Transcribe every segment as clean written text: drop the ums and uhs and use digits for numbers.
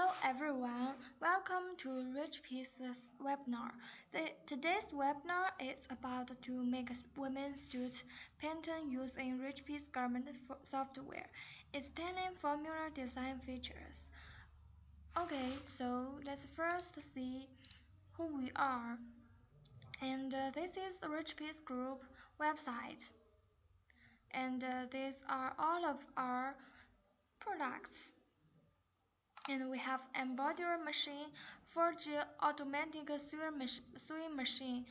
Hello everyone, welcome to RichPiece's webinar. Today's webinar is about to make a women's suit pattern using RichPiece garment software. It's 10 formula design features. Okay, so let's first see who we are. And this is the RichPiece Group website. And these are all of our products. And we have embroidery machine, 4G automatic sewing machine,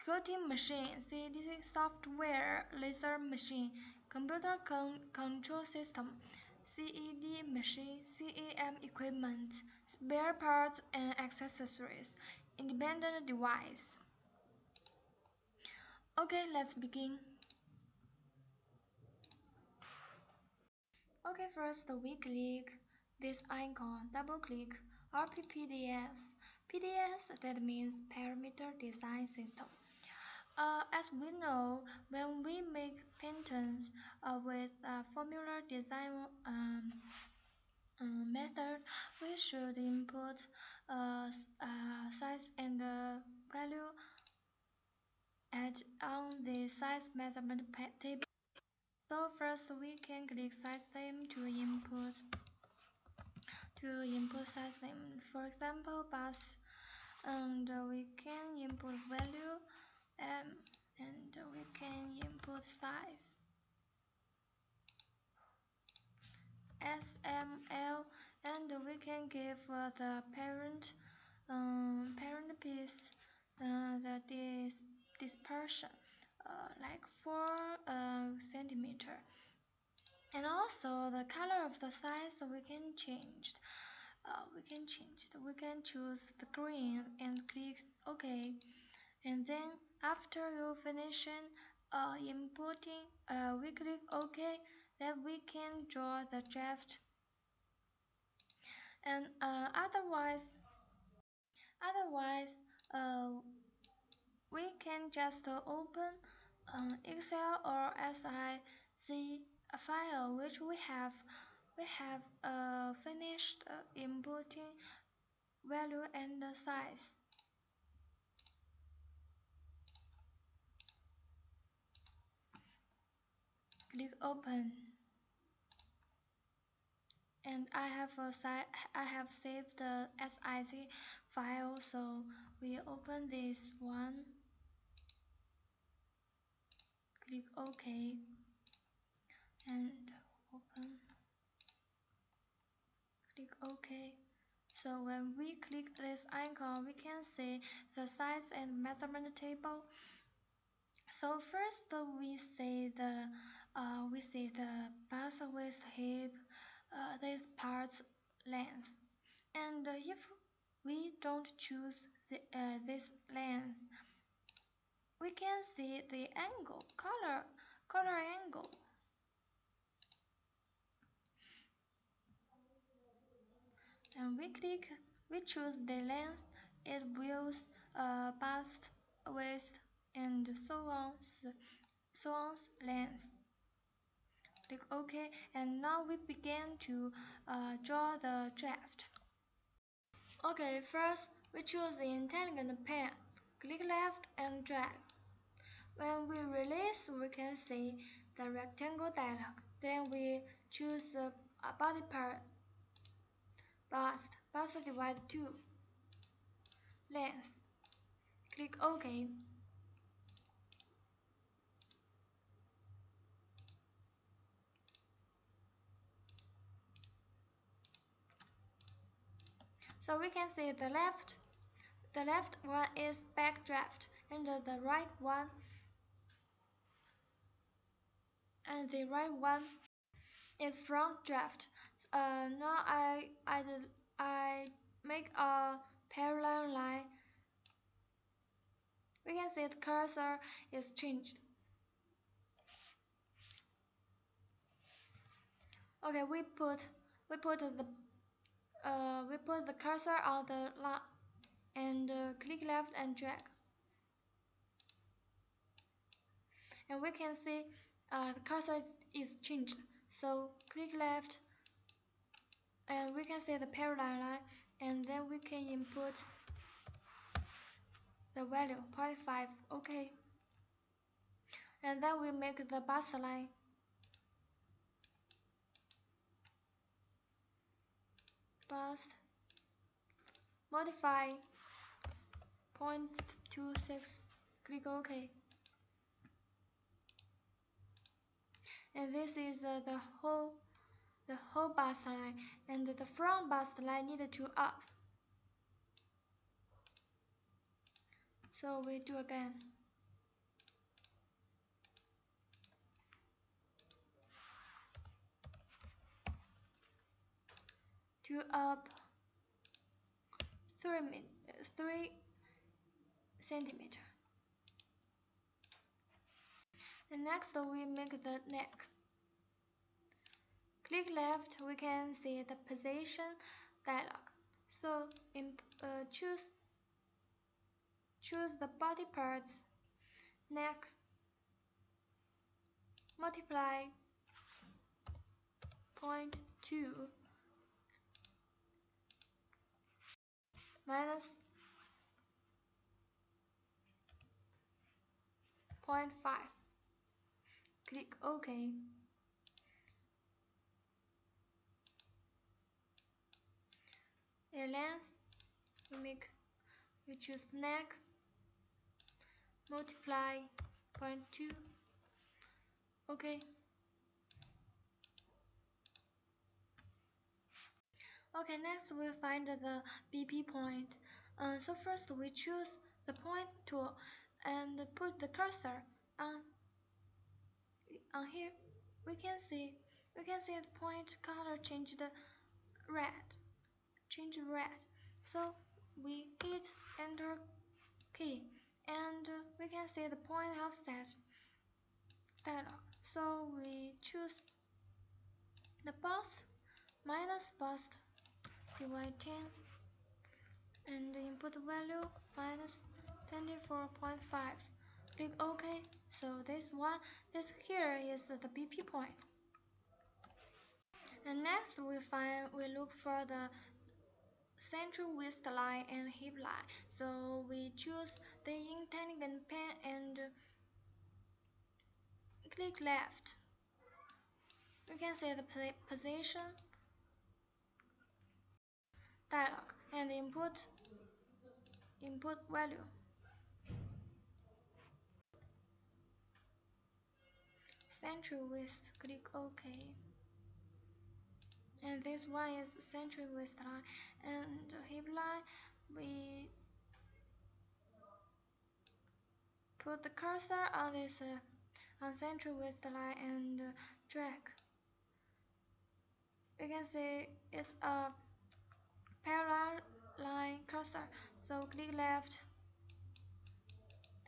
quilting machine, CAD software, laser machine, computer control system, CAD machine, CAM equipment, spare parts and accessories, independent device. Okay, let's begin. Okay, first we click this icon, double click RPPDS. PDS, that means Parameter Design System. As we know, when we make patterns with a formula design method, we should input size and value on the size measurement table. So first we can click size name to input size name. For example, bus, and we can input value and we can input size SML, and we can give the parent piece the dispersion like 4 centimeter. And also the color of the size we can change. We can choose the green and click OK. And then after you finishing inputting, we click OK. Then we can draw the draft. And otherwise, we can just open Excel or SIC file which we have finished inputting value and the size. Click open, and I have saved the SIC file, so we open this one. Click OK and open. Click OK. So when we click this icon, we can see the size and measurement table. So first we see the bust, waist, hip, these parts length. And if we don't choose this length, we can see the angle, color angle. And we choose the length, it will bust, waist, and so on length. Click OK, and now we begin to draw the draft. Okay, first we choose the intelligent pen. Click left and drag. When we release, we can see the rectangle dialog. Then we choose the body part, bust divide 2, length. Click OK. So we can see the left one is back draft, and the right one is front draft. Now I make a parallel line. We can see the cursor is changed. Okay, we put the cursor on the line and click left and drag, and we can see the cursor is changed. So click left and we can see the parallel line, and then we can input the value 0.5. Okay, and then we make the bus line. Bus modify 0.26. Click OK. And this is the whole bus line, and the front bus line need to up. So we do again. To up 3 centimeter. And next we make the neck. Click left, we can see the position dialog. So choose the body parts, neck, multiply 0.2 minus 0.5. Click OK. A length, we choose neck, multiply 0.2. OK. Okay, next we find the BP point. So first we choose the point tool and put the cursor on here. We can see the point color change red. So we hit enter key, and we can see the point offset dialog. So we choose the bust minus bust divide 10 and input value minus 24.5. Click OK. So this here is the BP point. And next we look for the central waist line and hip line. So we choose the intelligent pen and click left. You can see the position dialog and input value. Central waist, click OK. And this one is central waist line, and hip line we put the cursor on this on central waist line and drag. You can see it's a parallel line cursor. So click left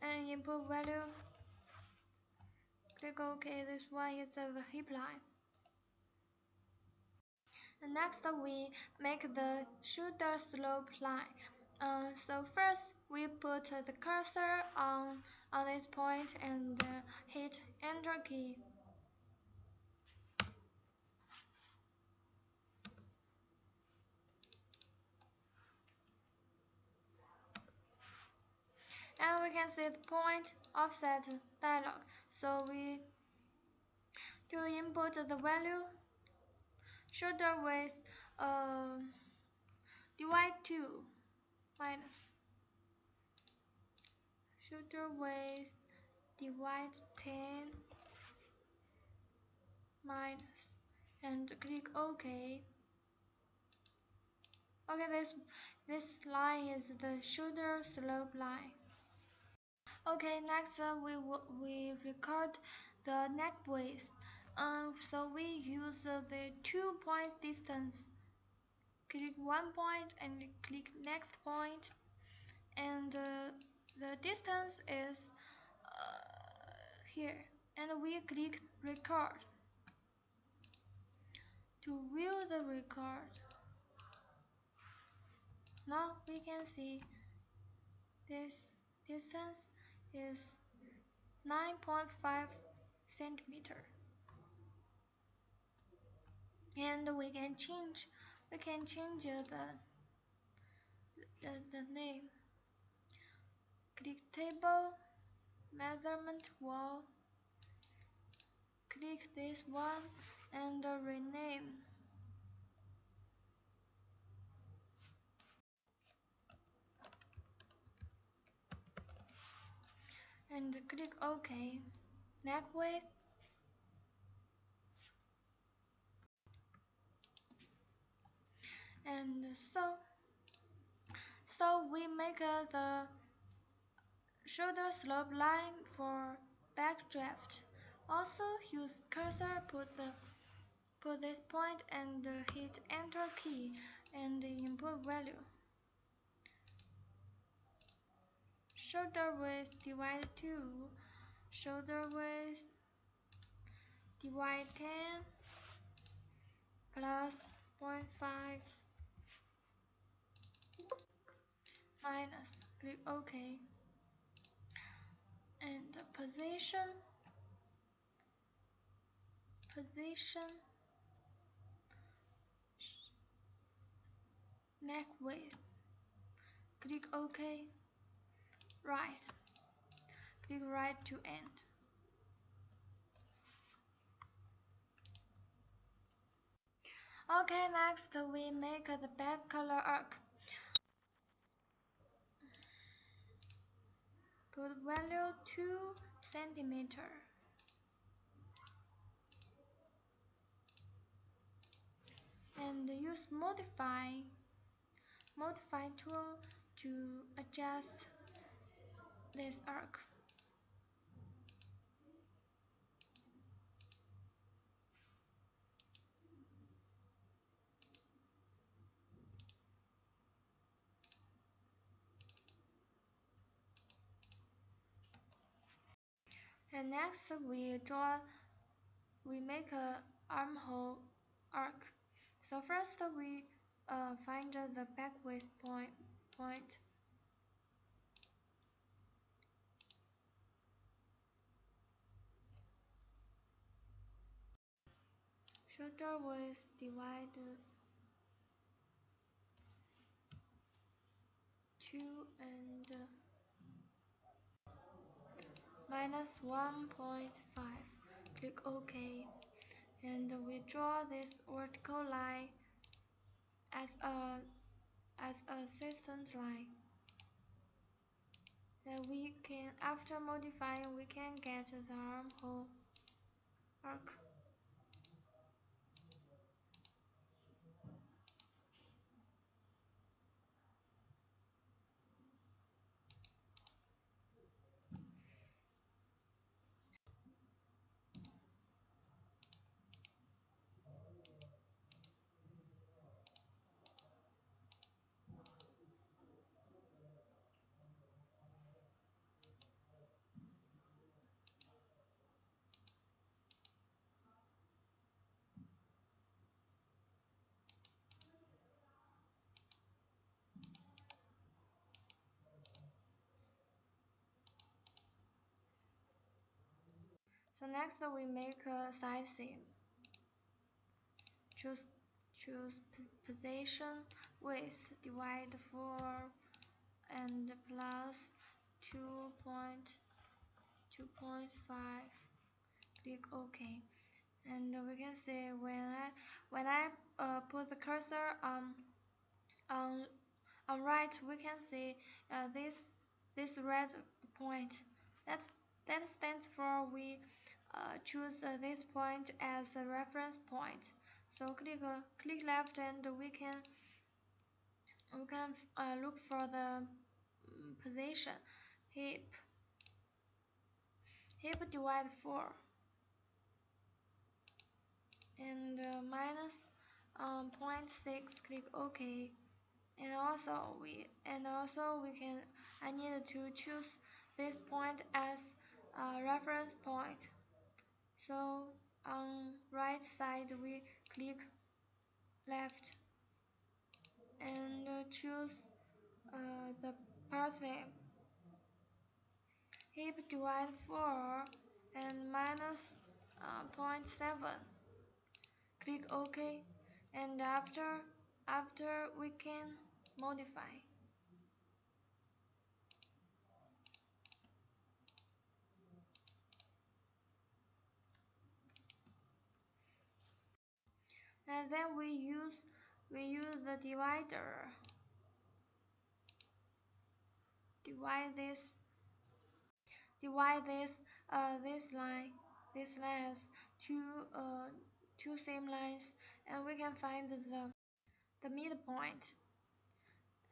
and input value. Click OK. This one is the hip line. And next we make the shoulder slope line. So first we put the cursor on this point and hit enter key. And we can see the point offset dialog. So we input the value shoulder width divide 2 minus shoulder width divide 10 minus and click OK. Okay, this line is the shoulder slope line. Okay, next we record the neck width. So we use the 2-point distance. Click one point and click next point, and the distance is here. And we click record to view the record. Now we can see this distance is 9.5 centimeter, and we can we can change the name. Click table, measurement wall, click this one and rename. And click OK. Neck width. And so we make the shoulder slope line for backdraft. Also use cursor, put this point and hit enter key and input value. Shoulder width divide 2, shoulder width divide 10 plus 0.5 minus, click OK. And position neck width, click OK. Right, click right to end. Okay, next we make the back collar arc. Put value 2 centimeter. And use modify tool to adjust this arc. And next we make a armhole arc. So first we find the back width point. Shoulder width divide 2 and minus 1.5. Click OK. And we draw this vertical line as a assistant line. Then we can, after modifying, we can get the armhole arc. So next we make a side seam. Choose position width divide 4 and plus 2.5. Click OK. And we can see when I put the cursor on right, we can see this red point. That stands for we choose this point as a reference point. So click left and we can look for the position. Hip divide 4 and minus 0.6. Click OK. And also we can, I need to choose this point as a reference point. So on right side we click left and choose the part name. Hip divide 4 and minus 0.7. Click OK. And after After we can modify. And then we use the divider. Divide this line. This line has two same lines, and we can find the midpoint.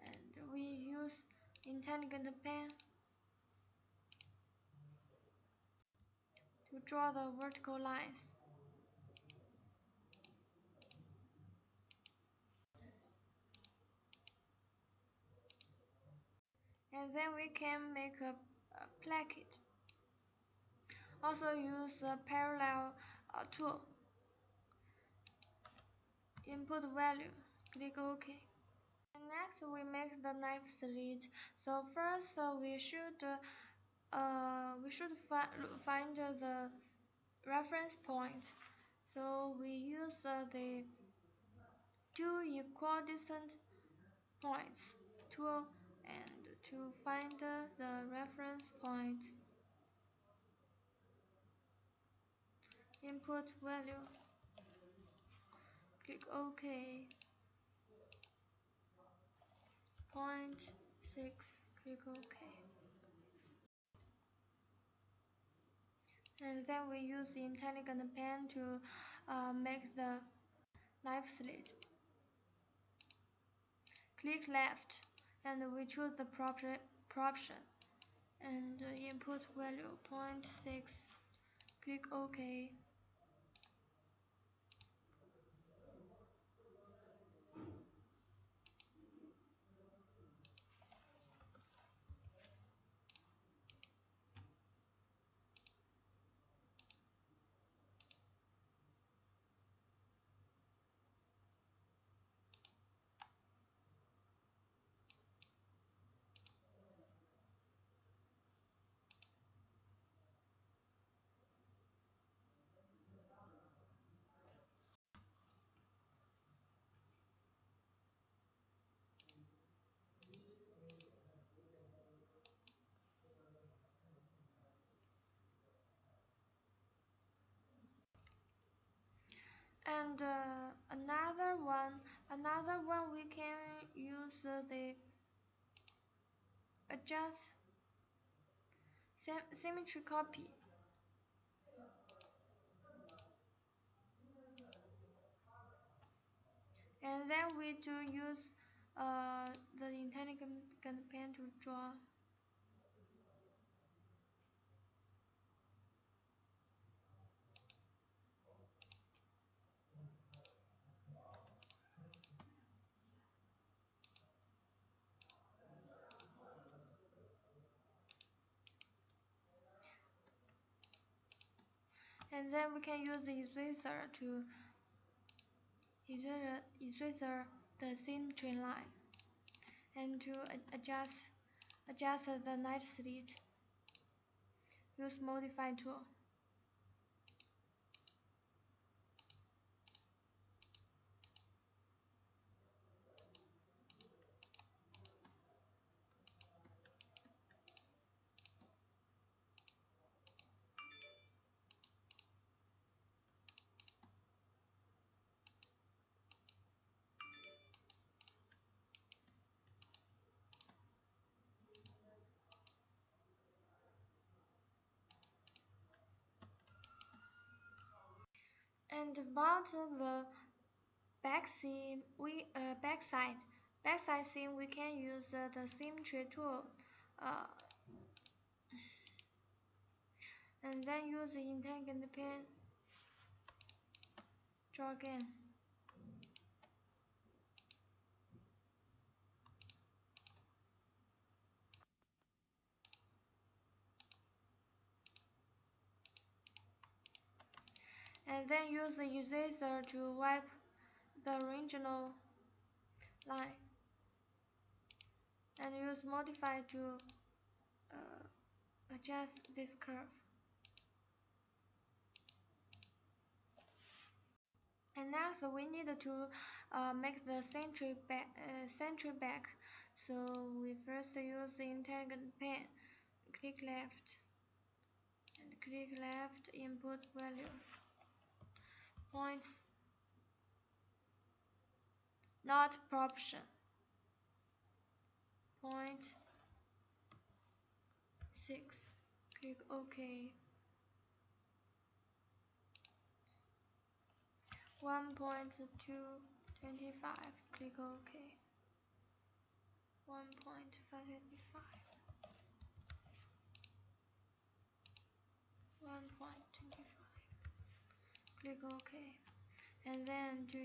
And we use intelligent pen to draw the vertical lines. And then we can make a placket. Also use a parallel tool. Input value. Click OK. And next we make the knife slit. So first we should find the reference point. So we use the two equal distant points tool, and to find the reference point, input value, click OK, point 6, click OK. And then we use the intelligent pen to make the knife slit. Click left, and we choose the proportion, and input value 0.6, click OK. And another one we can use the adjust symmetry copy. And then we do use the intelligent pen to draw. And then we can use the eraser to eraser the symmetry line, and to adjust the knife slit, use modify tool. And about the back seam, backside seam, we can use the symmetry tool, uh, and then use the intelligent pen. Draw again. And then use the eraser to wipe the original line, and use modify to adjust this curve. And next we need to make the century back. So we first use the intelligent pen. Click left and click left input value. Points not proportion. Point 6. Click OK. 1.225. Click OK. 1.525. 1.25. Click OK. And then to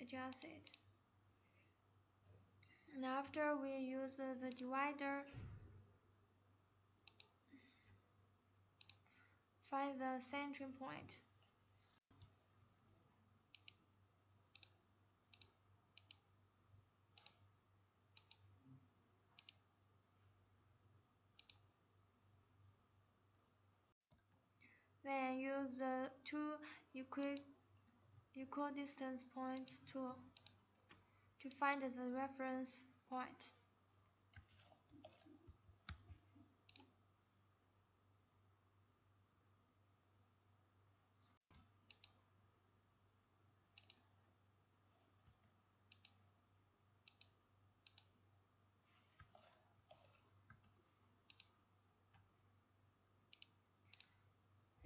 adjust it. And after we use the divider, find the centering point. Then use the two equidistance points tool to find the reference point.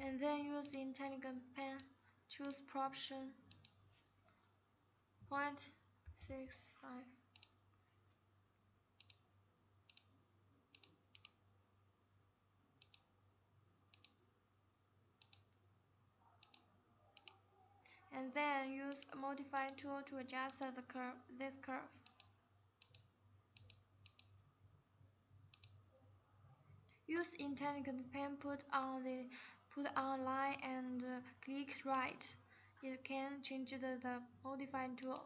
And then use the intelligent pen, choose proportion 0.65. And then use a modify tool to adjust this curve. Use intelligent pen, put on line and click right. It can change the modify tool.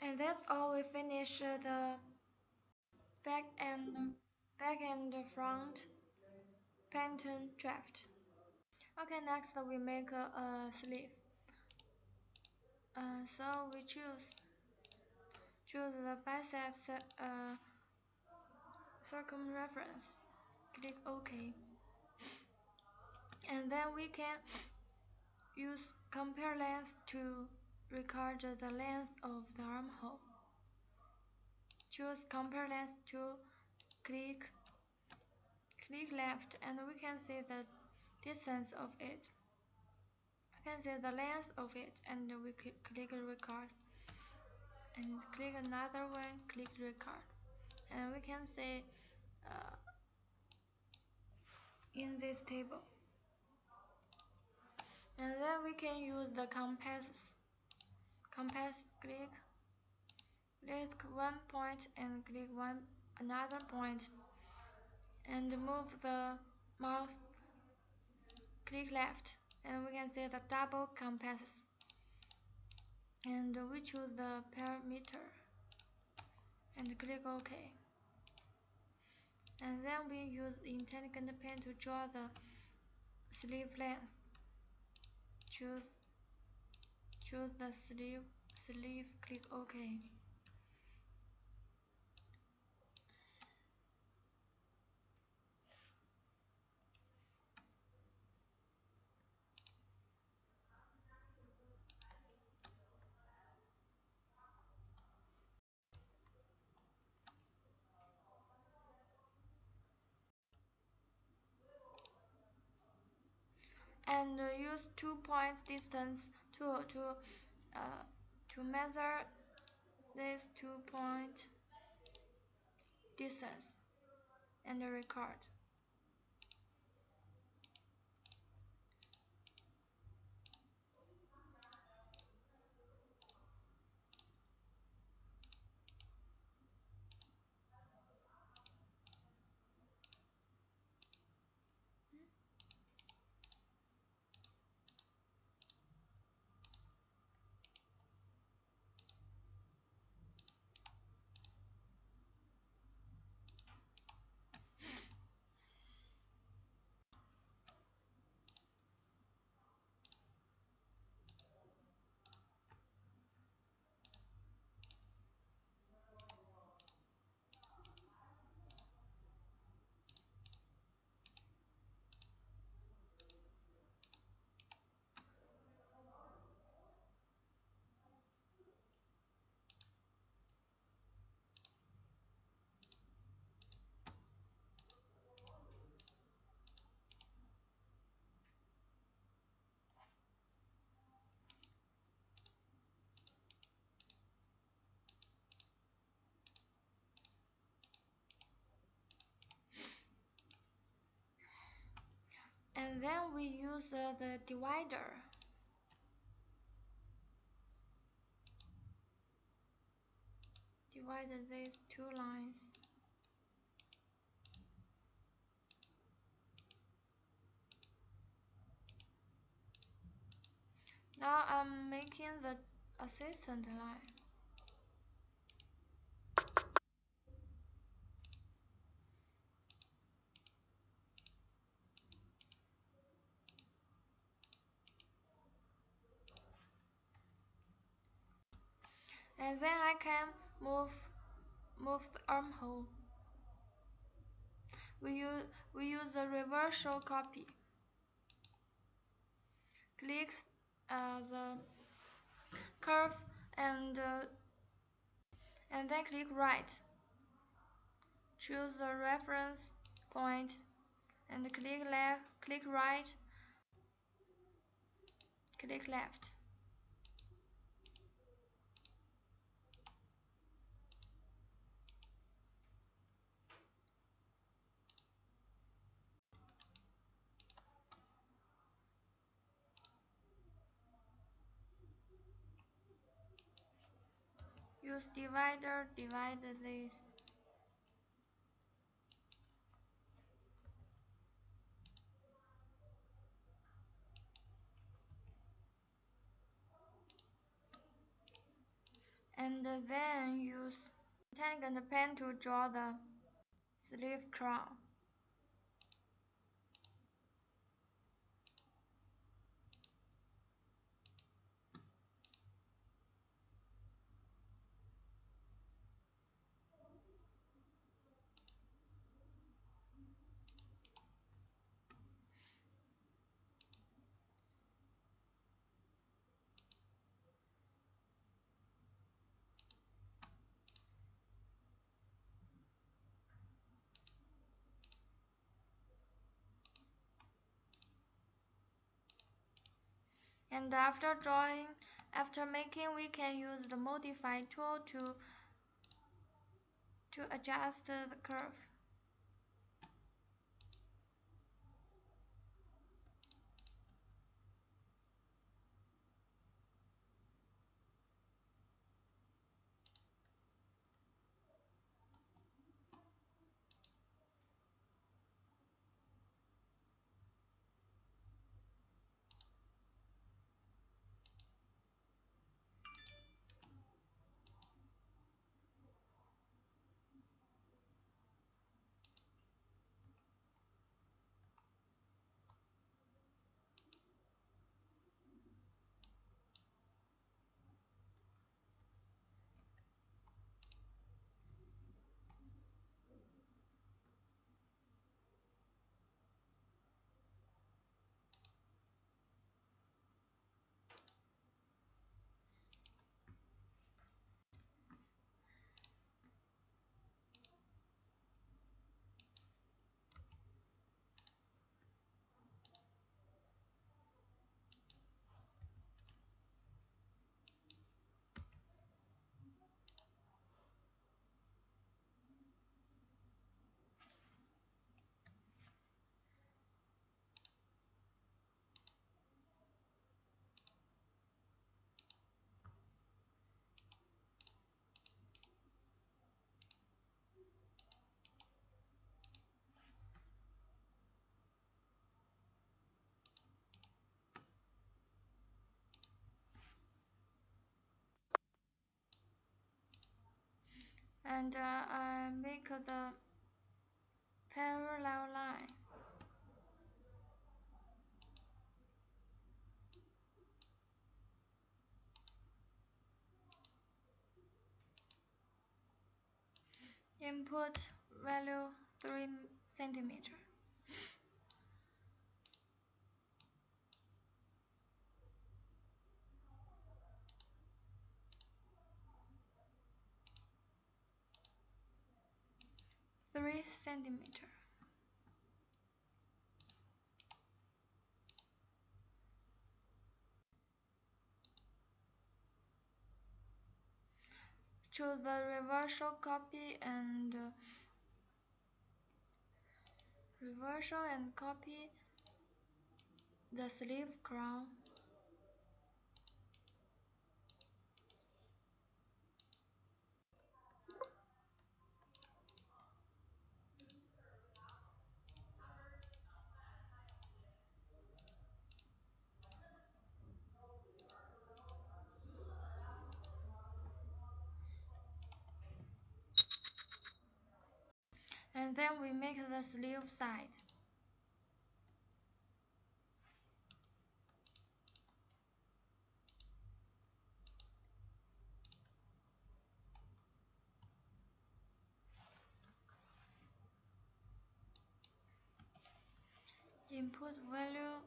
And that's all. We finish the back and front pattern draft. Okay, next we make a sleeve. So we choose the biceps circumference. Click OK. And then we can use compare length to record the length of the armhole. Choose compare length to click left, and we can see the distance of it. We can see the length of it, and we click record. And click another one, click record. And we can see in this table. And then we can use the compass. Click one point and click another point, and move the mouse. Click left, and we can see the double compass. And we choose the parameter and click OK. And then we use the intelligent pen to draw the sleeve length. Choose the sleeve, click OK. And use 2 points distance tool to measure this 2-point distance and record. And then we use the divider. Divide these two lines. Now I'm making the assistant line. And then I can move the armhole. We use the reversal copy. Click the curve and then click right. Choose the reference point and click left, click right, click left. Use divider, divide this. And then use tangent pen to draw the sleeve crown. And after making, we can use the modify tool to adjust the curve. And I make the parallel line. Input value 3 centimeter. Three centimeter. Choose the reversal copy and copy the sleeve crown. And then we make the sleeve side. Input value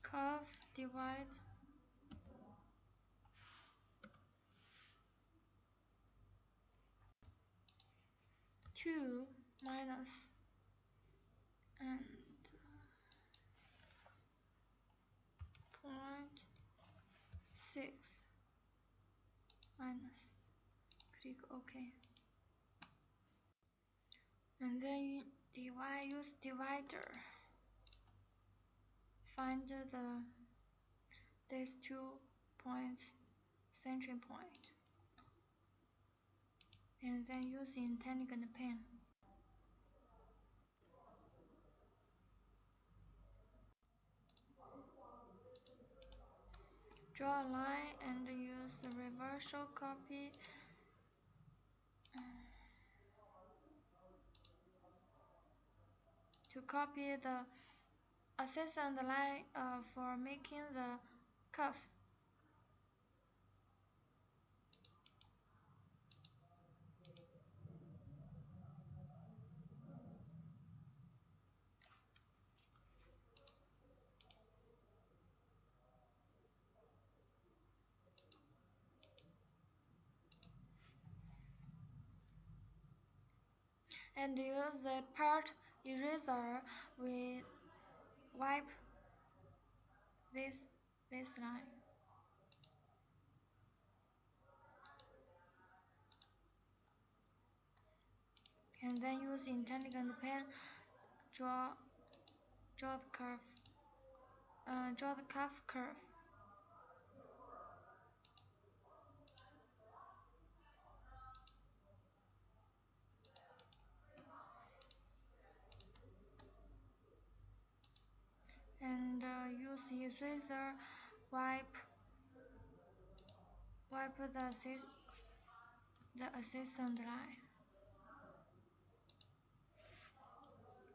curve divide 2 minus and point 6 minus. Click OK. And then use divider. Find these 2 points center point. And then use intelligent pen. Draw a line and use the reversal copy to copy the adjacent line for making the curve. And use the part eraser. We wipe this line. And then use intelligent pen draw the curve. Draw the curve. And use eraser wipe the assistant line.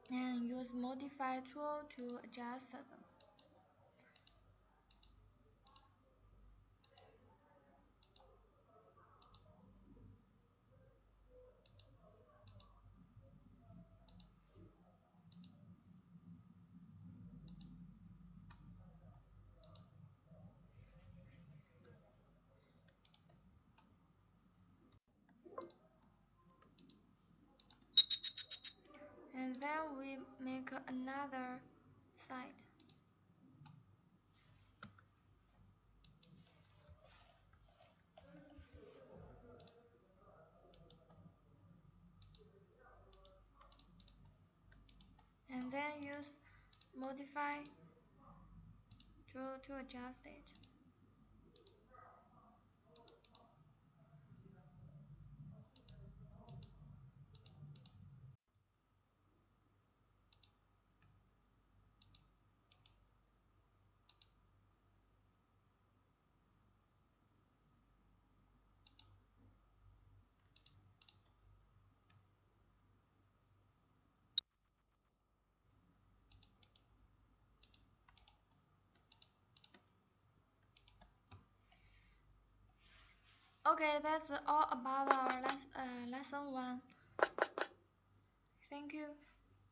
And use modify tool to adjust them. And then we make another side. And then use modify to adjust it. Okay, that's all about our lesson 1. Thank you.